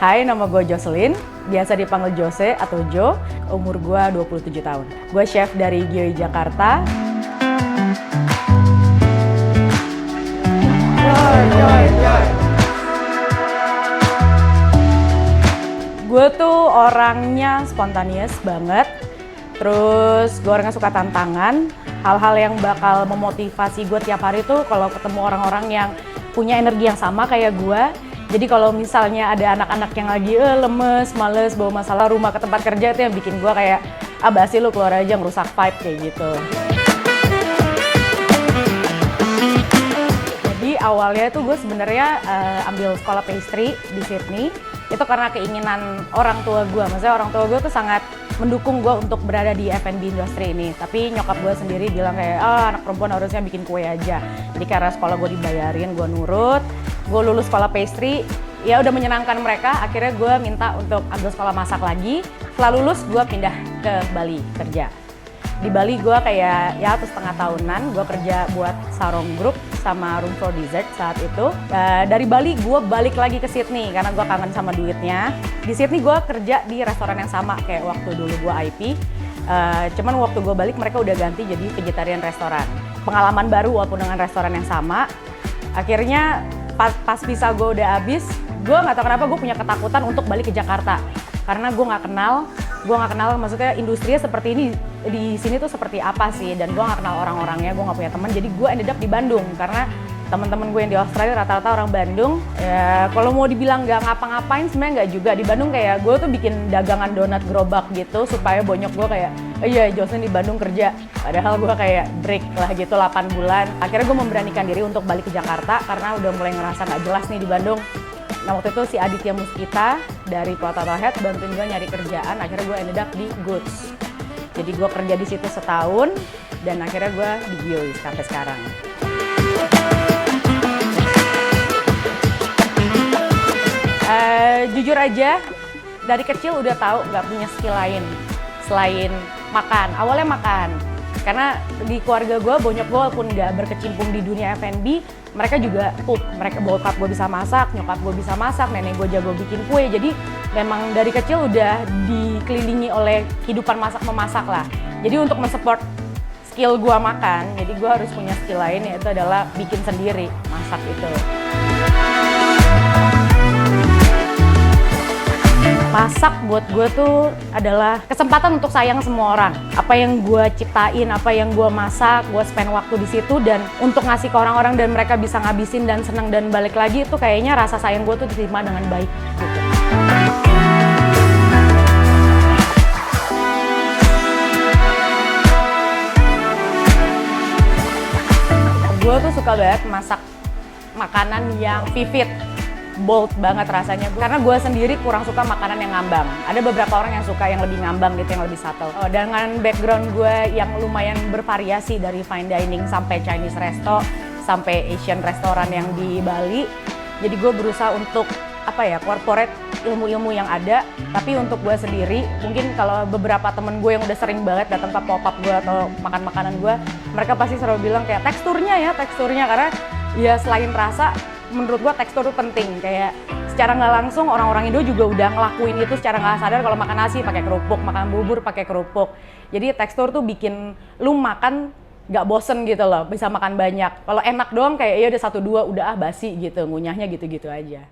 Hai, nama gue Jocelyn, biasa dipanggil Jose atau Jo. Umur gue 27 tahun. Gue chef dari Gioi Jakarta. Gue tuh orangnya spontaneous banget. Terus gue orangnya suka tantangan. Hal-hal yang bakal memotivasi gue tiap hari tuh kalau ketemu orang-orang yang punya energi yang sama kayak gue. Jadi kalau misalnya ada anak-anak yang lagi lemes, males, bawa masalah rumah ke tempat kerja, itu yang bikin gue kayak, basi lu keluar aja ngerusak vibe kayak gitu. Jadi awalnya tuh gue sebenarnya ambil sekolah pastry di Sydney. Itu karena keinginan orang tua gue. Maksudnya orang tua gue tuh sangat mendukung gue untuk berada di F&B industri ini. Tapi nyokap gue sendiri bilang kayak, anak perempuan harusnya bikin kue aja. Jadi karena sekolah gue dibayarin, gue nurut. Gue lulus sekolah pastry, ya udah menyenangkan mereka. Akhirnya gue minta untuk ambil sekolah masak lagi. Setelah lulus, gue pindah ke Bali kerja. Di Bali gue kayak ya 1,5 tahunan. Gue kerja buat Sarong Group sama Room for Dessert saat itu. Dari Bali gue balik lagi ke Sydney karena gue kangen sama duitnya. Di Sydney gue kerja di restoran yang sama kayak waktu dulu gue IP. Cuman waktu gue balik mereka udah ganti jadi vegetarian restoran. Pengalaman baru walaupun dengan restoran yang sama. Akhirnya pas visa gue udah habis, gue nggak tahu kenapa gue punya ketakutan untuk balik ke Jakarta. Karena gue nggak kenal maksudnya industrinya seperti ini, di sini tuh seperti apa sih, dan gue nggak kenal orang-orangnya, gue nggak punya teman, jadi gue ended up di Bandung karena teman-teman gue yang di Australia rata-rata orang Bandung. Ya, kalau mau dibilang nggak ngapa-ngapain sebenarnya nggak juga. Di Bandung kayak gue tuh bikin dagangan donat gerobak gitu supaya bonyok gue kayak, iya Jocelyn di Bandung kerja. Padahal gue kayak break lah gitu 8 bulan. Akhirnya gue memberanikan diri untuk balik ke Jakarta karena udah mulai ngerasa nggak jelas nih di Bandung. Nah waktu itu si Aditya Muskita dari Potato Head bantuin gue nyari kerjaan. Akhirnya gue ended up di Goods. Jadi gue kerja di situ setahun dan akhirnya gue di Gioi sampai sekarang. Jujur aja, dari kecil udah tahu nggak punya skill lain selain makan. Awalnya makan, karena di keluarga gue, bonyok gue walaupun nggak berkecimpung di dunia F&B, mereka juga cook. Mereka bokap gue bisa masak, nyokap gue bisa masak, nenek gue jago bikin kue. Jadi memang dari kecil udah dikelilingi oleh kehidupan masak-memasak lah. Jadi untuk mensupport skill gue makan, jadi gue harus punya skill lain, yaitu adalah bikin sendiri, masak itu. Masak buat gue tuh adalah kesempatan untuk sayang semua orang. Apa yang gue ciptain, apa yang gue masak, gue spend waktu di situ dan untuk ngasih ke orang-orang dan mereka bisa ngabisin dan senang dan balik lagi, itu kayaknya rasa sayang gue tuh diterima dengan baik gitu. Gue tuh suka banget masak makanan yang vivid. Bold banget rasanya, karena gue sendiri kurang suka makanan yang ngambang. Ada beberapa orang yang suka yang lebih ngambang gitu, yang lebih subtle. Dengan background gue yang lumayan bervariasi dari fine dining sampai Chinese resto, sampai Asian restoran yang di Bali. Jadi gue berusaha untuk corporate ilmu-ilmu yang ada, tapi untuk gue sendiri, mungkin kalau beberapa temen gue yang udah sering banget datang ke pop-up gue atau makan makanan gue, mereka pasti selalu bilang kayak teksturnya, karena ya selain rasa, menurut gua tekstur itu penting. Kayak secara nggak langsung orang-orang Indo juga udah ngelakuin itu secara nggak sadar. Kalau makan nasi pakai kerupuk, makan bubur pakai kerupuk. Jadi tekstur tuh bikin lu makan nggak bosen gitu loh, bisa makan banyak. Kalau enak doang kayak ya udah 1-2 udah basi gitu, ngunyahnya gitu-gitu aja.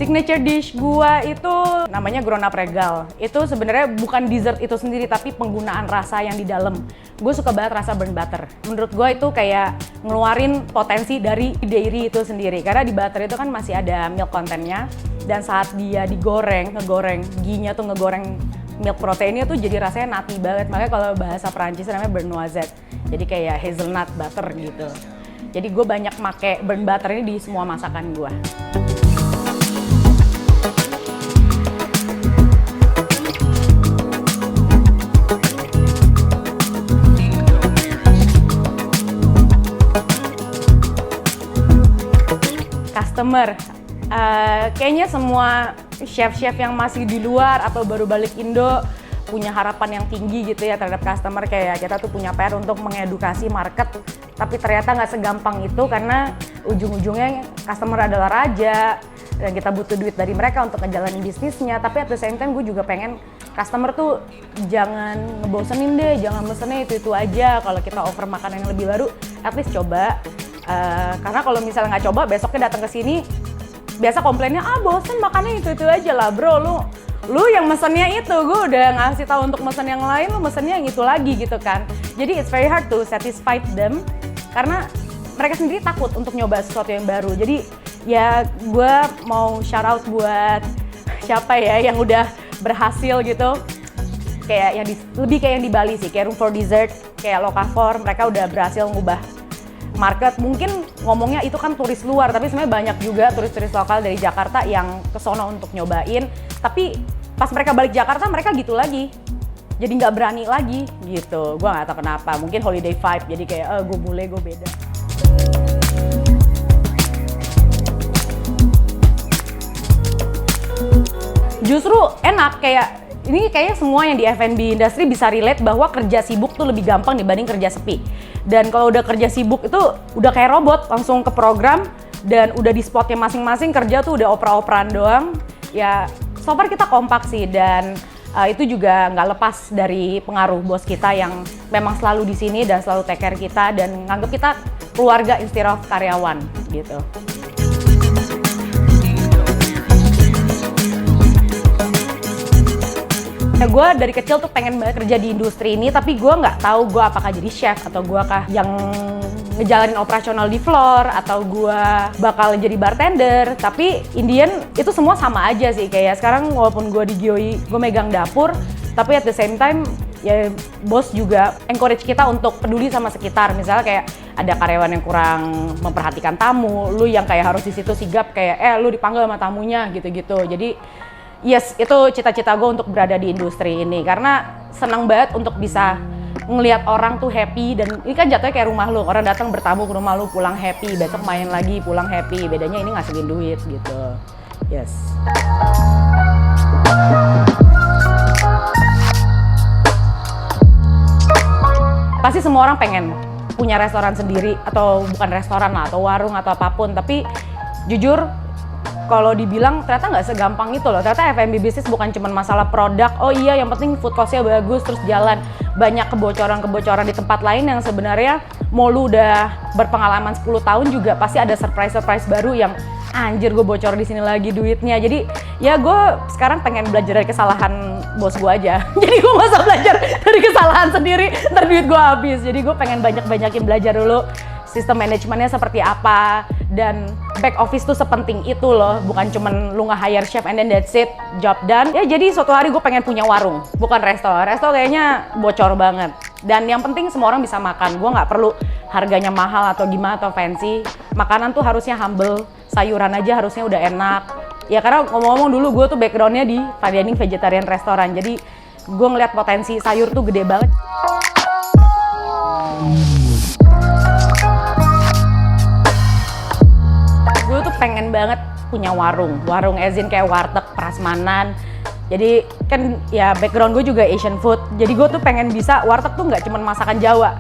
Signature dish gua itu namanya grown up regal. Itu sebenarnya bukan dessert itu sendiri, tapi penggunaan rasa yang di dalam. Gue suka banget rasa burnt butter. Menurut gue itu kayak ngeluarin potensi dari dairy itu sendiri. Karena di butter itu kan masih ada milk contentnya. Dan saat dia ngegoreng, ghee-nya tuh ngegoreng milk proteinnya tuh jadi rasanya nutty banget. Makanya kalau bahasa Perancis namanya burnt noisette. Jadi kayak hazelnut butter gitu. Jadi gue banyak make burnt butter ini di semua masakan gue. Customer, kayaknya semua chef-chef yang masih di luar atau baru balik Indo punya harapan yang tinggi gitu ya terhadap customer, kayak kita tuh punya PR untuk mengedukasi market, tapi ternyata nggak segampang itu karena ujung-ujungnya customer adalah raja dan kita butuh duit dari mereka untuk ngejalanin bisnisnya. Tapi at the same time gue juga pengen customer tuh jangan ngebosenin deh, jangan mesennya itu aja. Kalau kita offer makanan yang lebih baru, at least coba. Karena kalau misalnya nggak coba, besoknya datang ke sini biasa komplainnya bosen makannya itu aja lah bro. Lu yang mesennya itu, gue udah ngasih tahu untuk mesen yang lain, lu mesennya yang itu lagi gitu kan. Jadi it's very hard to satisfy them karena mereka sendiri takut untuk nyoba sesuatu yang baru. Jadi ya gue mau shout out buat siapa ya yang udah berhasil gitu, kayak yang lebih kayak yang di Bali sih, kayak Room for Dessert, kayak Lokavor, mereka udah berhasil ngubah market. Mungkin ngomongnya itu kan turis luar, tapi sebenarnya banyak juga turis-turis lokal dari Jakarta yang kesono untuk nyobain, tapi pas mereka balik Jakarta mereka gitu lagi, jadi nggak berani lagi gitu. Gue nggak tahu kenapa, mungkin holiday vibe, jadi kayak gue bule, gue beda. Justru enak, kayak ini kayaknya semua yang di F&B industry bisa relate bahwa kerja sibuk tuh lebih gampang dibanding kerja sepi. Dan kalau udah kerja sibuk itu udah kayak robot, langsung ke program dan udah di spotnya masing-masing, kerja tuh udah oper-operan doang. Ya so far kita kompak sih, dan itu juga nggak lepas dari pengaruh bos kita yang memang selalu di sini dan selalu take care kita dan nganggep kita keluarga instead of karyawan gitu. Gue dari kecil tuh pengen banget kerja di industri ini, tapi gue nggak tahu gue apakah jadi chef atau gue kah yang ngejalanin operasional di floor atau gue bakal jadi bartender. Tapi Indian itu semua sama aja sih, kayak sekarang walaupun gue di GOI gue megang dapur, tapi at the same time ya bos juga encourage kita untuk peduli sama sekitar. Misalnya kayak ada karyawan yang kurang memperhatikan tamu, lu yang kayak harus di situ sigap kayak lu dipanggil sama tamunya gitu-gitu. Jadi yes, itu cita-cita gue untuk berada di industri ini karena senang banget untuk bisa ngelihat orang tuh happy, dan ini kan jatuhnya kayak rumah lu, orang datang bertamu ke rumah lu pulang happy, besok main lagi pulang happy, bedanya ini ngasilin duit gitu. Yes. Pasti semua orang pengen punya restoran sendiri, atau bukan restoran lah, atau warung atau apapun, tapi jujur kalau dibilang ternyata nggak segampang itu loh. Ternyata F&B bisnis bukan cuma masalah produk, oh iya yang penting food cost-nya bagus terus jalan. Banyak kebocoran-kebocoran di tempat lain yang sebenarnya mau lu udah berpengalaman 10 tahun juga pasti ada surprise-surprise baru yang anjir gue bocor di sini lagi duitnya. Jadi ya gue sekarang pengen belajar dari kesalahan bos gue aja. Jadi gue nggak usah belajar dari kesalahan sendiri, ntar duit gue habis. Jadi gue pengen banyak-banyakin belajar dulu sistem manajemennya seperti apa, dan back office tuh sepenting itu loh, bukan cuman lu nge-hire chef and then that's it, job done. Ya jadi suatu hari gue pengen punya warung, bukan resto. Resto kayaknya bocor banget. Dan yang penting semua orang bisa makan. Gue nggak perlu harganya mahal atau gimana atau fancy. Makanan tuh harusnya humble, sayuran aja harusnya udah enak. Ya karena ngomong-ngomong dulu gue tuh backgroundnya di fine dining vegetarian restoran, jadi gue ngeliat potensi sayur tuh gede banget. Gue tuh pengen banget punya warung as in kayak warteg prasmanan. Jadi kan ya background gue juga Asian food, jadi gue tuh pengen bisa warteg tuh nggak cuma masakan Jawa.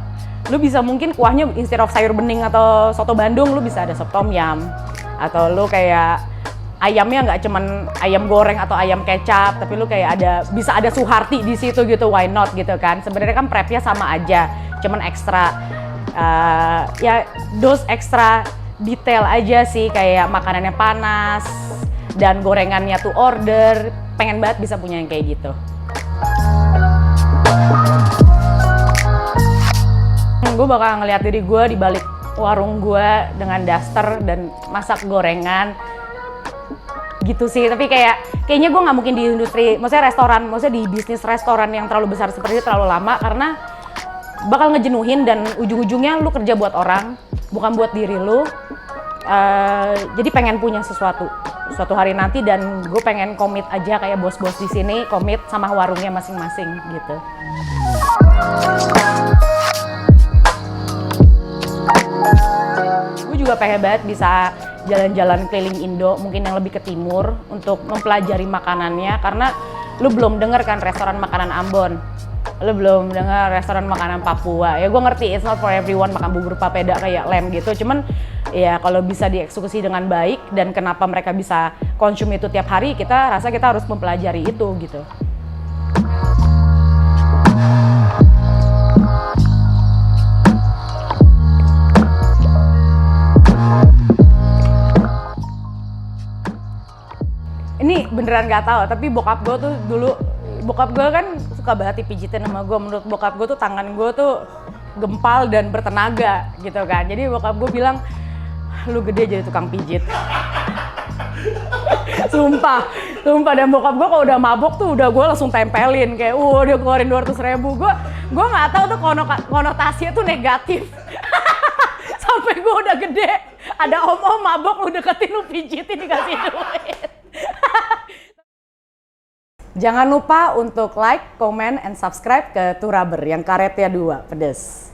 Lu bisa mungkin kuahnya instead of sayur bening atau soto Bandung, lu bisa ada sop tom yum. Atau lu kayak ayamnya nggak cuman ayam goreng atau ayam kecap, tapi lu kayak bisa ada Suharti di situ gitu, why not gitu kan. Sebenarnya kan prepnya sama aja, cuman ekstra ya dose ekstra detail aja sih, kayak makanannya panas dan gorengannya tuh order. Pengen banget bisa punya yang kayak gitu. Gue bakal ngeliat diri gue di balik warung gue dengan daster dan masak gorengan gitu sih. Tapi kayaknya gue nggak mungkin di industri, maksudnya restoran, maksudnya di bisnis restoran yang terlalu besar seperti itu terlalu lama, karena bakal ngejenuhin dan ujung-ujungnya lu kerja buat orang, bukan buat diri lu. Jadi pengen punya suatu hari nanti, dan gue pengen komit aja kayak bos-bos di sini, komit sama warungnya masing-masing gitu. Gue juga pengen banget bisa jalan-jalan keliling Indo, mungkin yang lebih ke timur, untuk mempelajari makanannya, karena lu belum denger kan restoran makanan Ambon, lu belum dengar restoran makanan Papua. Ya gue ngerti it's not for everyone makan bubur papeda kayak lem gitu, cuman ya kalau bisa dieksekusi dengan baik dan kenapa mereka bisa konsum itu tiap hari, kita rasa kita harus mempelajari itu gitu. Ini beneran gak tahu, tapi bokap gue tuh dulu, bokap gue kan suka banget dipijitin sama gue. Menurut bokap gue tuh tangan gue tuh gempal dan bertenaga gitu kan. Jadi bokap gue bilang, lu gede jadi tukang pijit. Sumpah, dan bokap gue kalau udah mabok tuh udah gue langsung tempelin kayak, dia keluarin 200.000. Gue nggak tahu tuh konotasinya tuh negatif. Sampai gue udah gede, ada om-om mabok lu deketin, lu pijitin, dikasih duit. Jangan lupa untuk like, comment, and subscribe ke Turaber yang karetnya 2, pedes.